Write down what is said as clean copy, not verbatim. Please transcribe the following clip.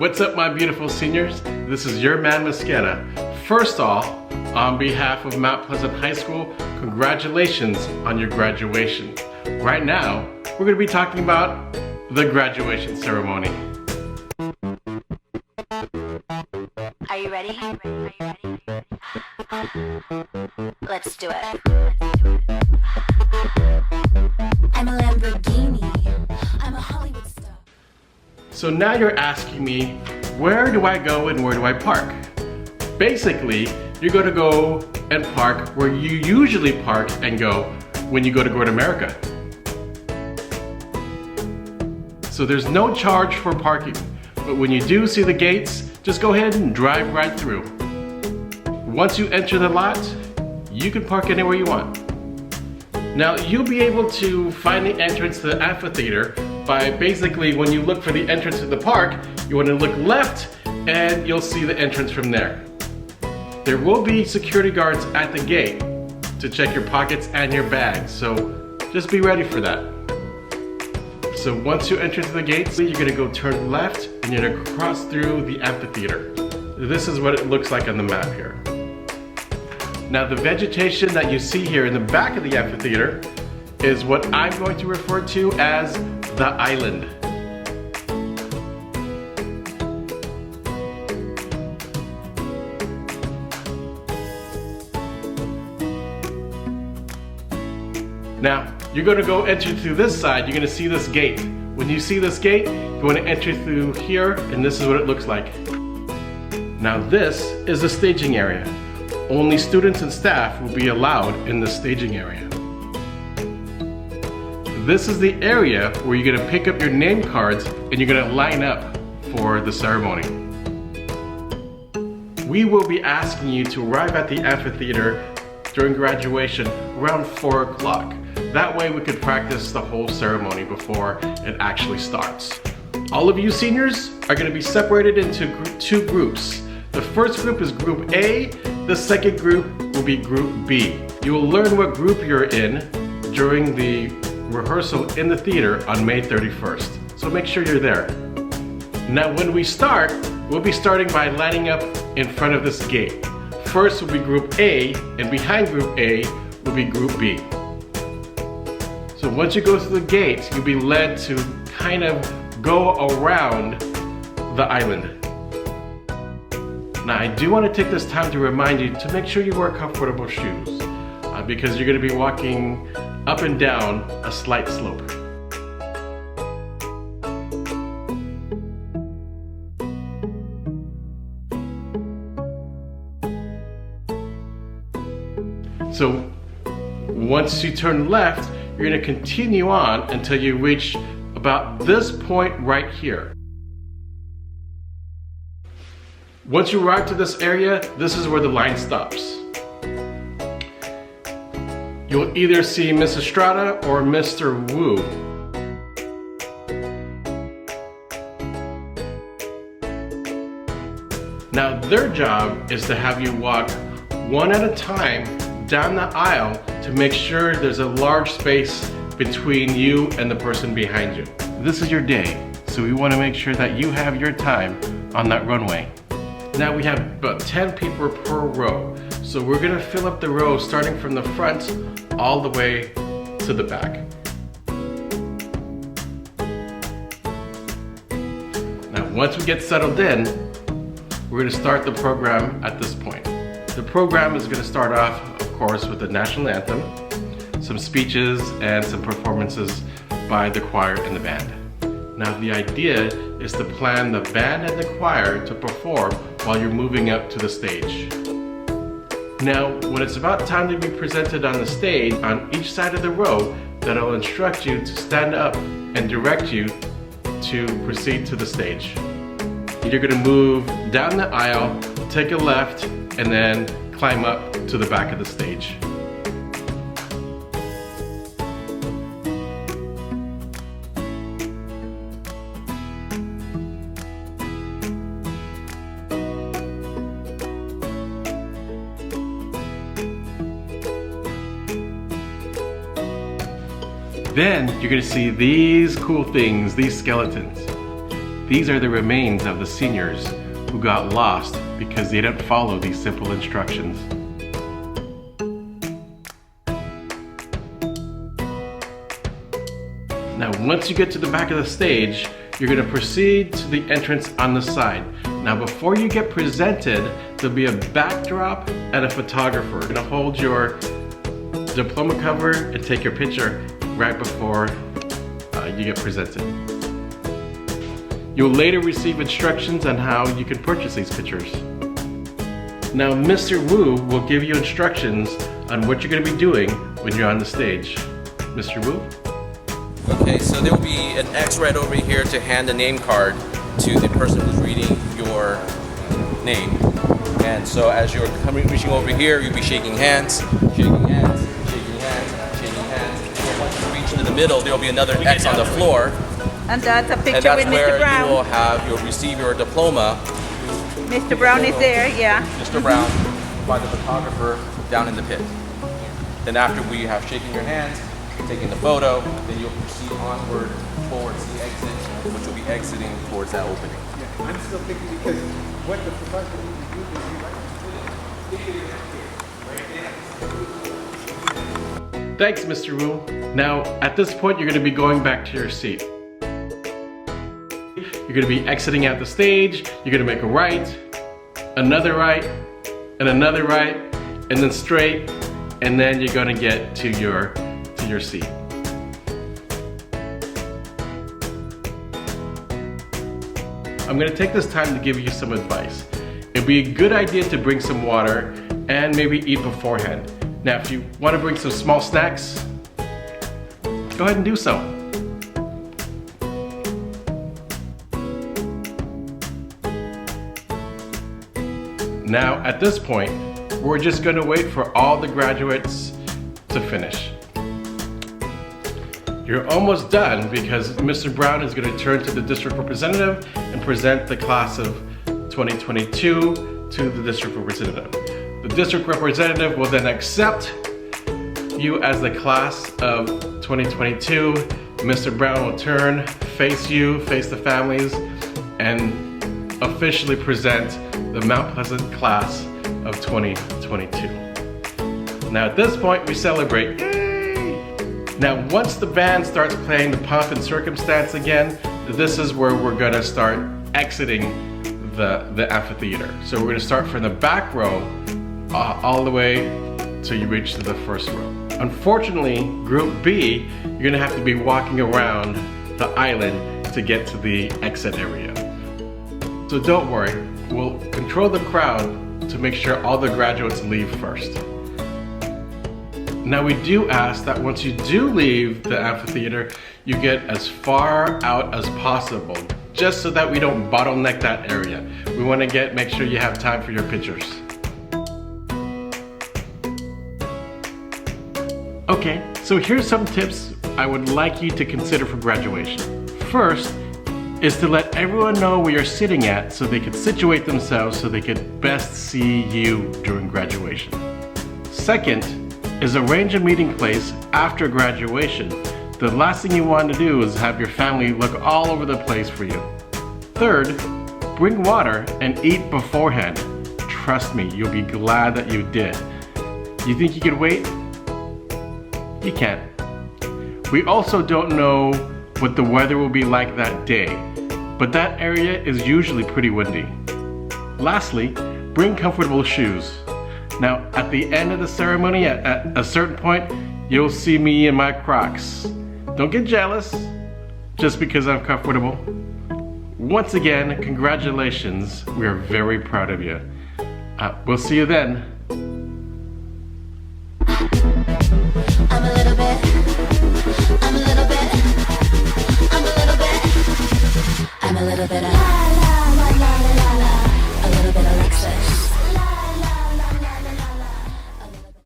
What's up, my beautiful seniors? This is your man Mosqueda. First off, on behalf of Mount Pleasant High School, congratulations on your graduation. Right now, we're going to be talking about the graduation ceremony. Are you ready? Let's do it. I'm a Lamborghini. I'm a Hollywood star. So now you're asking me, where do I go and where do I park? Basically, you're going to go and park where you usually park and go when you go to Great America. So there's no charge for parking, but when you do see the gates, just go ahead and drive right through. Once you enter the lot, you can park anywhere you want. Now, you'll be able to find the entrance to the amphitheater by basically, when you look for the entrance to the park, you want to look left and you'll see the entrance from there. There will be security guards at the gate to check your pockets and your bags, so just be ready for that. So once you enter the gates, you're going to go turn left and you're going to cross through the amphitheater. This is what it looks like on the map here. Now, the vegetation that you see here in the back of the amphitheater is what I'm going to refer to as the island. Now, you're going to go enter through this side. You're going to see this gate. When you see this gate, you want to enter through here, and this is what it looks like. Now, this is the staging area. Only students and staff will be allowed in the staging area. This is the area where you're going to pick up your name cards and you're going to line up for the ceremony. We will be asking you to arrive at the amphitheater during graduation around 4 o'clock. That way we could practice the whole ceremony before it actually starts. All of you seniors are going to be separated into two groups. The first group is Group A. The second group will be Group B. You will learn what group you're in during the rehearsal in the theater on May 31st. So make sure you're there. Now when we start, we'll be starting by lining up in front of this gate. First will be Group A, and behind Group A will be Group B. So once you go through the gate, you'll be led to kind of go around the island. Now, I do want to take this time to remind you to make sure you wear comfortable shoes because you're going to be walking up and down a slight slope. So once you turn left, you're going to continue on until you reach about this point right here. Once you arrive to this area, this is where the line stops. You'll either see Miss Estrada or Mr. Wu. Now, their job is to have you walk one at a time down the aisle to make sure there's a large space between you and the person behind you. This is your day, so we want to make sure that you have your time on that runway. Now we have about 10 people per row, so we're going to fill up the row starting from the front all the way to the back. Now once we get settled in, we're going to start the program at this point. The program is going to start off, of course, with the national anthem, some speeches, and some performances by the choir and the band. Now the idea is to plan the band and the choir to perform while you're moving up to the stage. Now, when it's about time to be presented on the stage, on each side of the row, that'll instruct you to stand up and direct you to proceed to the stage. You're going to move down the aisle, take a left, and then climb up to the back of the stage. Then you're going to see these cool things, these skeletons. these are the remains of the seniors who got lost because they didn't follow these simple instructions. Now, once you get to the back of the stage, you're going to proceed to the entrance on the side. Now, before you get presented, there'll be a backdrop and a photographer. You're going to hold your diploma cover and take your picture right before you get presented. You'll later receive instructions on how you can purchase these pictures. Now, Mr. Wu will give you instructions on what you're going to be doing when you're on the stage. Mr. Wu? Okay, so there will be an X right over here to hand the name card to the person who's reading your name. And so as you're reaching over here, you'll be shaking hands, shaking hands, shaking hands, shaking hands. So once you reach into the middle, there will be another X on the floor. And that's a picture And that's with where Mr. Brown. you'll receive your diploma. Mr. Brown is there, yeah. Mr. Brown by the photographer down in the pit. Then after we have shaken your hands, taking the photo, then you'll proceed onward towards the exit, which will be exiting towards that opening. Yeah, I'm still thinking because what the professor needs to do is he Thanks, Mr. Wu. Now, at this point, you're going to be going back to your seat. You're going to be exiting out the stage, you're going to make a right, and another right, and then straight, and then you're going to get to your seat. I'm going to take this time to give you some advice. It'd be a good idea to bring some water and maybe eat beforehand. Now, if you want to bring some small snacks, go ahead and do so. Now, at this point, we're just going to wait for all the graduates to finish. You're almost done because Mr. Brown is going to turn to the district representative and present the class of 2022 to the district representative. The district representative will then accept you as the class of 2022. Mr. Brown will turn, face you, face the families, and officially present the Mount Pleasant class of 2022. Now at this point we celebrate. Yay! Now once the band starts playing the Pomp and Circumstance again, this is where we're gonna start exiting the amphitheater. So we're gonna start from the back row all the way till you reach to the first row. Unfortunately, Group B, you're gonna have to be walking around the island to get to the exit area. So don't worry, we'll control the crowd to make sure all the graduates leave first. Now we do ask that once you do leave the amphitheater, you get as far out as possible, just so that we don't bottleneck that area. We want to make sure you have time for your pictures. Okay, so here's some tips I would like you to consider for graduation. First is to let everyone know where you're sitting at so they can situate themselves so they could best see you during graduation. Second is arrange a meeting place after graduation. The last thing you want to do is have your family look all over the place for you. Third, bring water and eat beforehand. Trust me, you'll be glad that you did. You think you could wait? You can't. We also don't know what the weather will be like that day, but that area is usually pretty windy. Lastly, bring comfortable shoes. Now, at the end of the ceremony, at a certain point, you'll see me in my Crocs. Don't get jealous, just because I'm comfortable. Once again, congratulations. We are very proud of you. We'll see you then. I'm a little bit, I'm a little bit, I'm a little bit, I'm a little bit